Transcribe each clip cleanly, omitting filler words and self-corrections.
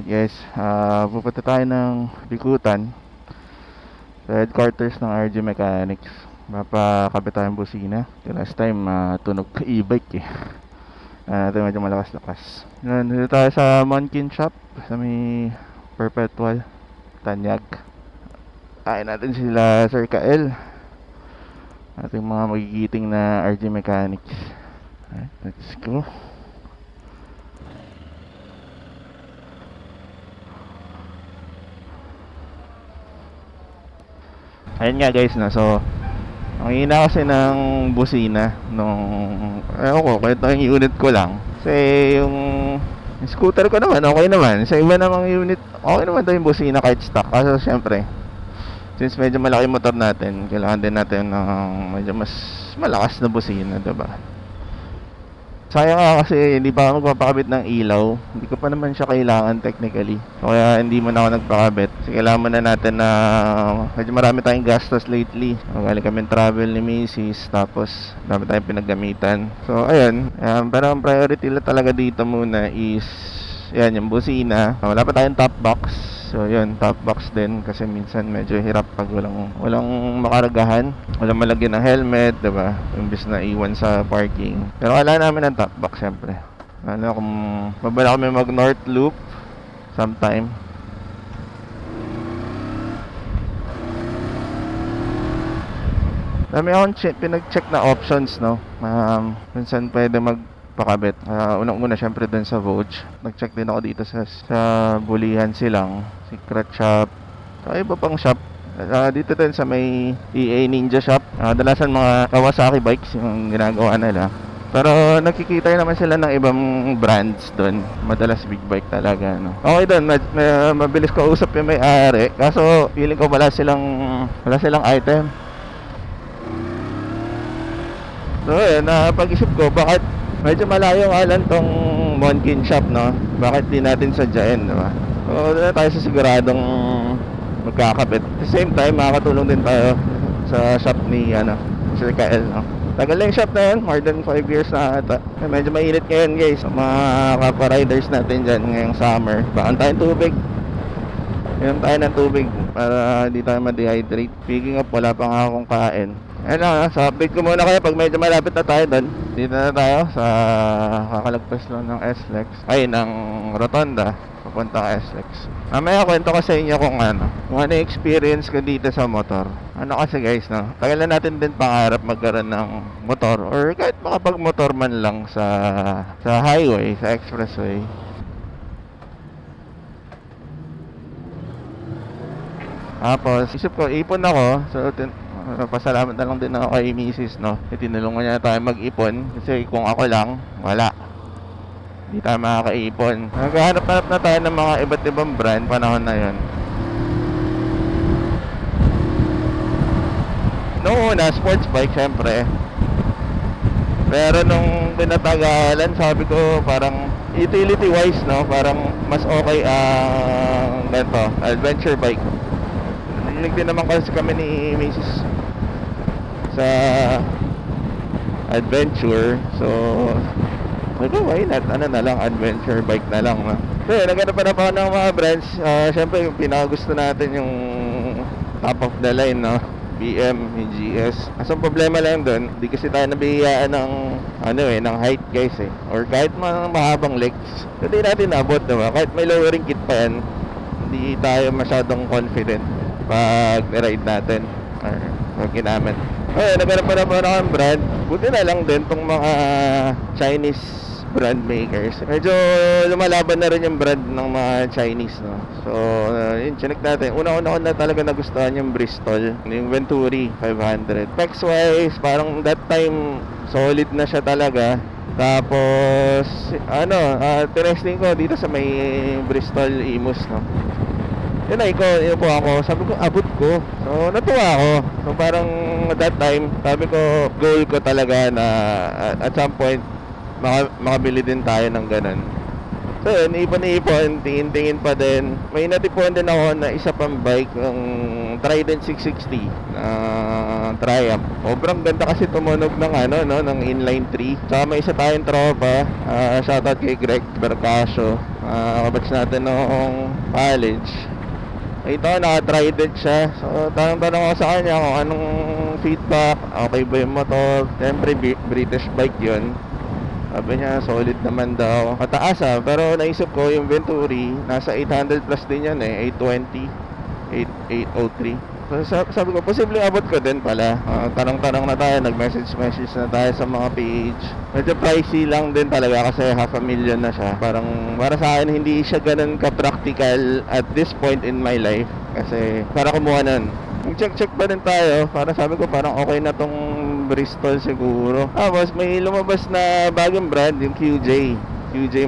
guys, pupunta tayo ng Bikutan sa headquarters ng RG Mechanics. Mapakabit tayong busina. Last time, tunog ka e-bike eh. Ito medyo malakas-lakas. Dito tayo sa Monkin Shop sa may Perpetual Tanyag. Kain natin sila Sir Kael, ating mga magigiting na RG Mechanics. Alright, let's go. Ayun nga guys, no? So ang hina kasi ng busina nung kwento yung unit ko lang. Kasi yung scooter ko naman okay naman. Sa iba namang unit okay naman daw yung busina kahit stock. Kasi syempre, since medyo malaki motor natin, kailangan din natin ng medyo mas malakas na busina, diba? Sayang nga kasi hindi pa ako magpapakabit ng ilaw. Hindi ko pa naman siya kailangan technically. So, kaya hindi mo na ako nagpakabit. Kasi kailangan muna natin na medyo marami tayong gastos lately. Galing kami travel ni Macy's. Tapos marami tayong pinaggamitan. So ayun, pero ang priority lang talaga dito muna is yan, yung busina. Wala pa tayong top box. So yun, top box din kasi minsan medyo hirap pag walang makaragahan, walang malagyan ng helmet, diba? Imbis na iwan sa parking. Pero kailangan namin ng top box syempre. Ano, kung mabala kami mag north loop sometime. Dami akong pinag-check na options, no? Minsan pwede magpakabit. Unang-una syempre dun sa Vogue. Nag-check din ako dito sa Bulihan Silang, Secret Shop, iba pang shop. Dito din sa may EA Ninja Shop, dalasan mga Kawasaki bikes yung ginagawa nila. Pero nakikita naman sila ng ibang brands doon. Madalas big bike talaga, no? Okay doon, mabilis ko usap yung may-ari. Kaso feeling ko wala silang item. So yun, pag-isip ko bakit medyo malayo nga lang tong Monkin Shop, no? Bakit di natin sadyain, diba? So doon tayo sa siguradong magkakabit. At the same time, makakatulong din tayo sa shop ni Sir Kael, no? Tagal na yung shop na yun, more than 5 years na ata. Medyo mainit ngayon guys, mga kapwa-riders natin dyan ngayong summer. Baka tayong tubig. Inom tayo ng tubig para hindi tayo ma-dehydrate. Speaking of, wala pa nga akong kain. Ayun, so update ko muna kayo pag medyo malapit na tayo doon. Dito na tayo sa kakalagpas lang ng SLEX. Ay, ng Rotonda papunta ka SLEX. Mamaya kwento ko sa inyo kung ano yung experience ko dito sa motor. Ano kasi guys, no? Tagal na natin din pangarap magkaroon ng motor or kahit makapag-motor man lang sa highway, sa expressway. Tapos isip ko, ipon ako. So pasalamat na lang din ako kay Mrs., no? Tinulungan niya tayo mag-ipon. Kasi kung ako lang, wala, hindi tayo makakaipon. Naghahanap-hanap na tayo ng mga iba't ibang brand panahon na yun. Noong una, sports bike syempre. Pero nung pinatagalan, sabi ko parang utility wise, no? Parang mas okay ang ganito, adventure bike. Narinig din naman kasi kami ni Mrs. sa adventure. So why not? Ano na lang, adventure bike na lang, no? So naghanap pa na ng mga brands. Syempre yung pinakagusto natin yung top of the line, no? BM, yung GS. Ang problema lang doon, hindi kasi tayo nabihiyaan ng ng height guys eh. Or kahit mga mahabang legs, hindi natin nabot, diba? Kahit may lowering kit pa yan, hindi tayo masyadong confident pag ride natin or pag ginamit. Naghanap pa na ng brand. Buti na lang din tong mga Chinese brand makers. Medyo lumalaban na rin yung brand ng mga Chinese, no? So yun, chinek natin. Una-una ko na talaga nagustuhan yung Bristol, yung Venturi 500. Specs wise, parang that time solid na siya talaga. Tapos tinesting ko dito sa may Bristol Imus, no? Yun po ako. Sabi ko, abot ko. So, natuwa ako. So, parang at that time, sabi ko, goal ko talaga na at some point, makabili din tayo ng ganun. So yun, ipon-ipon, tingin-tingin pa din. May natipuan din ako na isa pang bike, yung Trident 660 na Triumph. Sobrang ganda kasi tumunog ng ano, no, ng inline 3. Tsaka may isa tayong tropa, shoutout kay Greg Bercasio, kabatch natin noong college. Ito, naka-Trident siya. So, tanong-tanong ako sa kanya kung anong feedback, okay ba yung motor. Siyempre, British bike yun. Sabi niya, solid naman daw. Mataas pero naisip ko yung Venturi, nasa 800 plus din yan 820, 803. So, sabi ko, posibleng abot ko din pala. Tanong-tanong na tayo, nag-message na tayo sa mga page. Medyo pricey lang din talaga kasi 500,000 na siya. Parang, para sa akin, hindi siya ganun ka-practical at this point in my life. Kasi, para kumuha nun. Check pa din tayo. Para sabi ko, parang okay na tong Bristol siguro. Tapos, may lumabas na bagong brand, yung QJ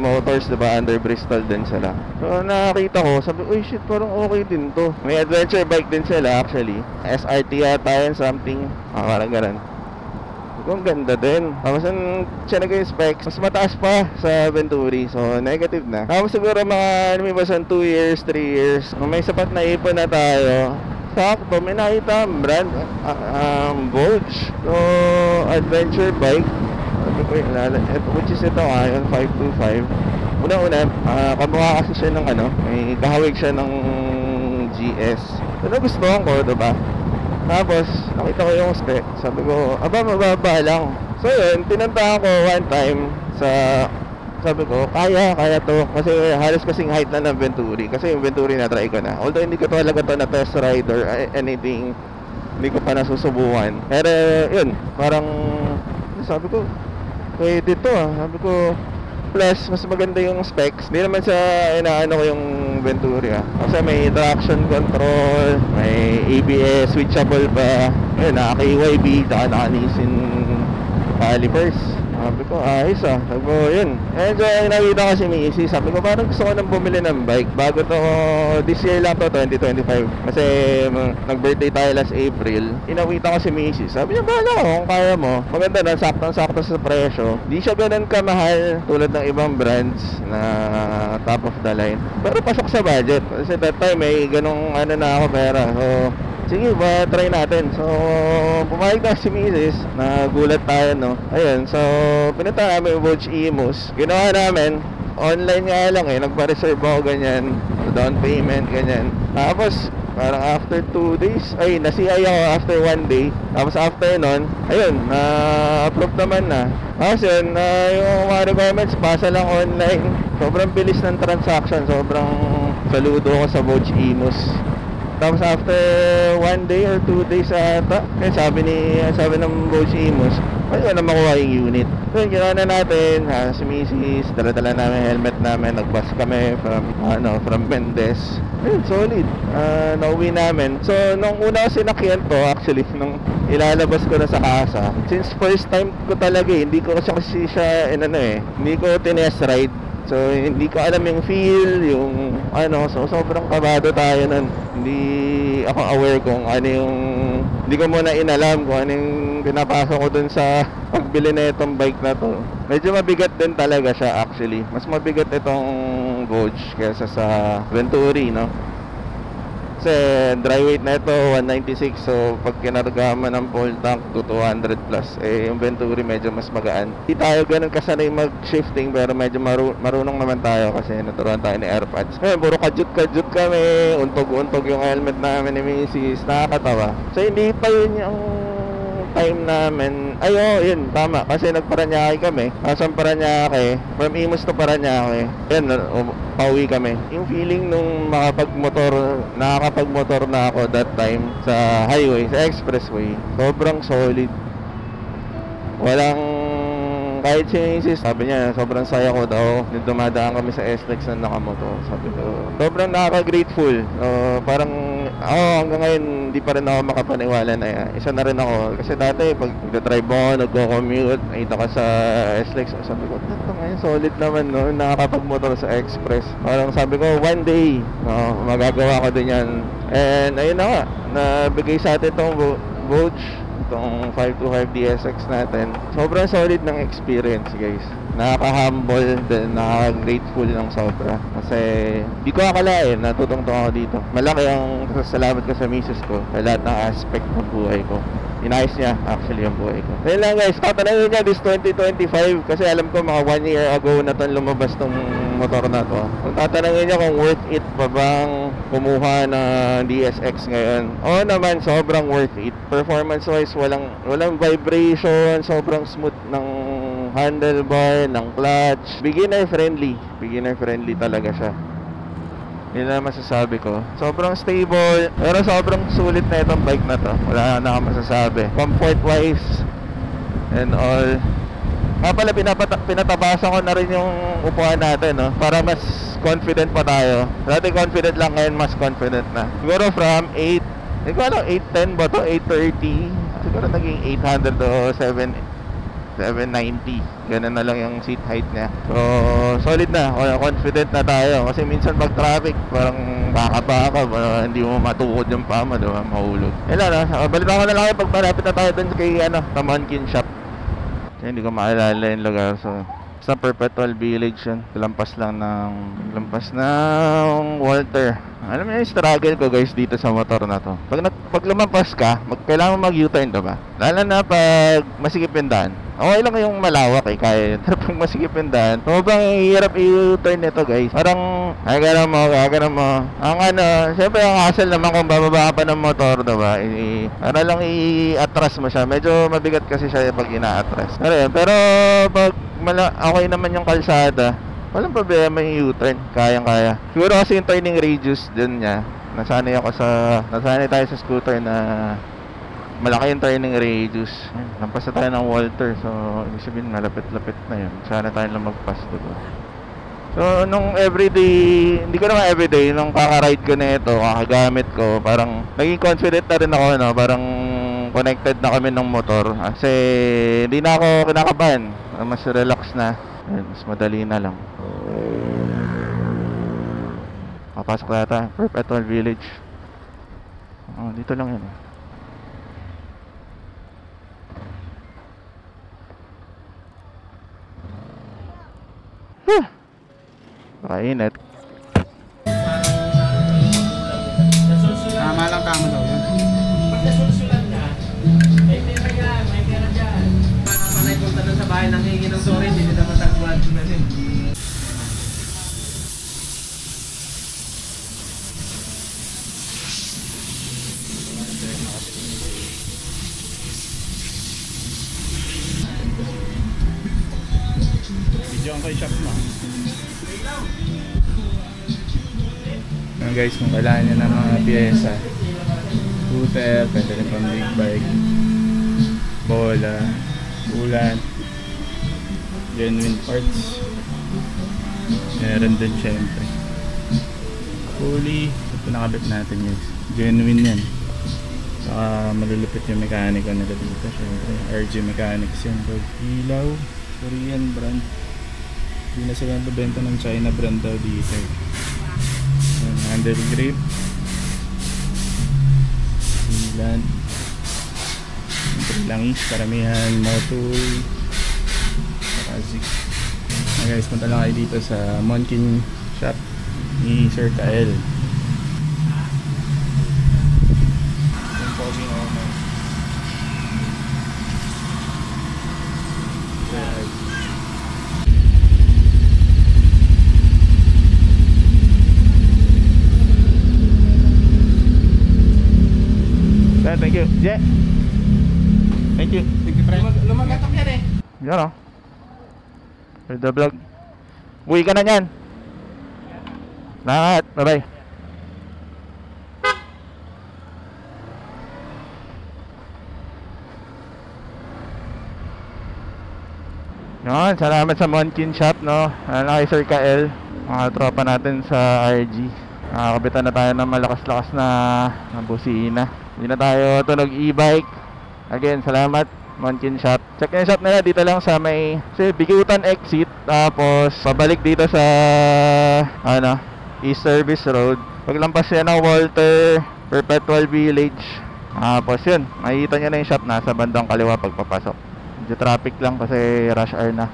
Motors, diba? Under Bristol din sila. So, nakakita ko, sabi, uy shit, parang okay din to. May adventure bike din sila actually. SRT yata yun, something. Parang ganun. Ang ganda din. Tapos, siya naging specs, mas mataas pa sa Venturi. So, negative na. Tapos, siguro mga lumibasan 2 years, 3 years. May sapat na ipon na tayo. Sakto, may nakita ang brand, Vogue. So, adventure bike. Which is ito yung 525. Una-una, kamukha kasi siya ng may kahawig siya ng GS. So nagustuhan ko, diba? Tapos, nakita ko yung spec. Sabi ko, mababa lang. So yun, tinantahan ko one time sabi ko, kaya to. Kasi halos kasing height na ng Venturi. Kasi yung Venturi na-try ko na. Although hindi ko talaga to na test ride or anything, hindi ko pa nasusubukan. Pero yun, parang sabi ko, pwede to Sabi ko, plus mas maganda yung specs. Hindi naman sa inaano ko yung Venturi Kasi may traction control, may ABS, switchable pa. Ayun, naka-KYB, naka-Nissin calipers. Sabi ko, ayos Sabi ko, yun. Nakita ko si Missy. Sabi ko, parang gusto ko nang bumili ng bike. Bago to, this year lang to, 2025. Kasi nag-birthday tayo last April. Inawita ko si Missy. Sabi niya, bahala ko kung kaya mo. Maganda na, saktong-sakto sa presyo. Di siya ganun kamahal tulad ng ibang brands na top of the line. Pero pasok sa budget. Kasi that time, may ganung na ako pera. So, sige ba, try natin. So, pumayag na si Mrs. Nagulat tayo, no? Ayun, so, pinunta namin yung Vogue Emus. Ginawa namin, online nga lang nagpa-reserve ako ganyan. Down payment, ganyan. Tapos, parang after 2 days, na-CI ako after 1 day. Tapos after nun, ayun, na-approve naman na. Tapos yun, yung mga requirements, pasa lang online. Sobrang bilis ng transaction, sobrang saludo ko sa Vogue Emus. Tapos after 1 day or 2 days ata, sabi ng Vogue Emus, ayun na makuha yung unit. So yun, ginawa na natin, si Mrs. Dala-dala namin helmet namin, nag-bus kami from Mendez. Ayun, solid. Nauwi namin. So nung una ko sinakyan to, actually, nung ilalabas ko na sa kasa, since first time ko talaga hindi ko kasi siya hindi ko tinest ride. So, hindi ko alam yung feel, yung so sobrang kabado tayo nun. Hindi ako aware kung hindi ko muna inalam kung ano yung pinapasok ko dun sa pagbili na itong bike na to. Medyo mabigat din talaga siya actually. Mas mabigat itong Vogue kaysa sa Venturi, no? Kasi dry weight na ito 196, so pag kinargaman ng full tank to 200 plus, yung Venturi medyo mas magaan. Hindi tayo ganun kasanay mag-shifting, pero medyo marunong naman tayo kasi naturuan tayo ni AirPods. Ngayon, puro kajut-kajut kami, untog-untog yung helmet namin ni Mrs. Nakakatawa. So hindi pa yun yung time namin. Yun, tama. Kasi nagparanyake kami. From Imus to Paranaque. Yan, pauwi kami. Yung feeling nung nakakapag-motor na ako that time sa highway, sa expressway, sobrang solid. Kahit si Mrs. sabi niya, sobrang saya ko daw nung dumadaan kami sa SLEX na nakamotor. Sabi ko, sobrang nakaka-grateful. Parang hanggang ngayon hindi pa rin ako makapaniwala na isa na rin ako. Kasi dati pag nag-drive ako, nagko-commute, nakita ka sa SLEX, sabi ko, ito ngayon solid naman, no? Nakakapag-motor sa express. Parang sabi ko, one day magagawa ko din yan. And ayun na nga, nabigay sa atin itong Vogue, itong 525 DSX natin. Sobrang solid ng experience, guys. nakaka-humble, then nakaka-grateful ng sobra. Kasi di ko akalain, natutungtong ako dito. Malaki ang salamat ko sa misis ko sa lahat ng aspect ng buhay ko. Inayos niya actually yung buhay ko. Ayun lang guys, tatanungin niya this 2025 kasi alam ko mga 1 year ago na tong lumabas tong motor na to. Kung tatanungin niya kung worth it pa bang kumuha ng DSX ngayon, oo naman, sobrang worth it. Performance wise, walang vibration, sobrang smooth ng handlebar, ng clutch. Beginner friendly talaga siya. Yun lang masasabi ko. Sobrang stable, pero sobrang sulit na itong bike na to. Wala na akong masasabi. Comfort wise and all. Nga pala, pinatabasan ko na rin yung upuan natin, no? Para mas confident pa tayo. Dati confident lang, ngayon mas confident na. Siguro from 8, hindi ko alam, 810 ba to? 830. Siguro naging 800 to 790. Ganun na lang yung seat height niya. So, solid na. Confident na tayo. Kasi minsan pag traffic, parang baka-baka, hindi mo matukod yung pama, diba? Mahulog. Ilan, balita ko na lang kayo pag malapit na tayo dun kay, Tamankin Shop. Kasi hindi ko maalala yung lugar. So, sa Perpetual Village yun. Lampas ng Walter. Alam mo yung struggle ko guys dito sa motor na to. Pag lumampas ka, kailangan mag-U-turn, diba? Lalo na pag masikip yung daan. Okay lang yung malawak kaya yun. Pero pag masikip yung daan, sobrang hirap i-U-turn nito guys. Parang, gagana mo. Siyempre ang hassle naman kung bababa ka pa ng motor, diba? Para lang i-atras mo siya. Medyo mabigat kasi siya pag ina-atras. Pero pag okay naman yung kalsada, walang problema yung U-turn, kayang-kaya. Siguro kasi yung turning radius din niya. Nasanay tayo sa scooter na malaki yung turning radius. Lampas na tayo ng Walter. So, ibig sabihin, malapit-lapit na yun. Sana tayo lang magpas, diba? So, nung everyday, hindi ko naman everyday, nung kaka-ride ko na ito, kakagamit ko, parang naging confident na rin ako, no? Parang connected na kami ng motor. Kasi, hindi na ako kinakabahan. Mas relax na. Mas madali na lang. Papasok na tayo. Perpetual Village. Dito lang yun. Nakainit. Tama lang kamo daw yun. Pag nasulsulan na, may pera yan, may pera dyan. Panay punta doon sa bahay nang hingi ng sorry, hindi nila matagpuan. Video ang kay shop mo. Guys, kung kailangan nyo ng mga piyesa, scooter, pwede rin pang big bike, bola, ulan, genuine parts, meron din syempre pulley. Ito nakabit natin guys, genuine yan. Saka malulupit yung mekaniko nila dito, syempre RG Mechanics yan. Ilaw, Korean brand, hindi na sila nabenta ng China brand daw dito. Handle grip, Finland, langis, karamihan, motul, Kazik. Guys, punta lang kayo dito sa Monkin Shop ni Sir Kael. Yung posing owner. Thank you. Yeah. Thank you. Thank you, friend. Lumagatok yan eh. Yan For the vlog. Uwi ka na yan. Lahat. Bye-bye. Yan. Salamat sa Monkin Shop, no? Ano kay Sir Kael. Mga tropa natin sa RG. Nakakabitan na tayo ng malakas-lakas na busina. Hindi na tayo tunog e-bike. Again, salamat Monkin Shop. Check yung shop nila dito lang sa may Bigutan exit. Tapos pabalik dito sa East Service Road. Paglampas yan ng Walter, Perpetual Village. Tapos yun, makikita nyo na yung shop nasa bandang kaliwa pagpapasok. Medyo traffic lang kasi rush hour na.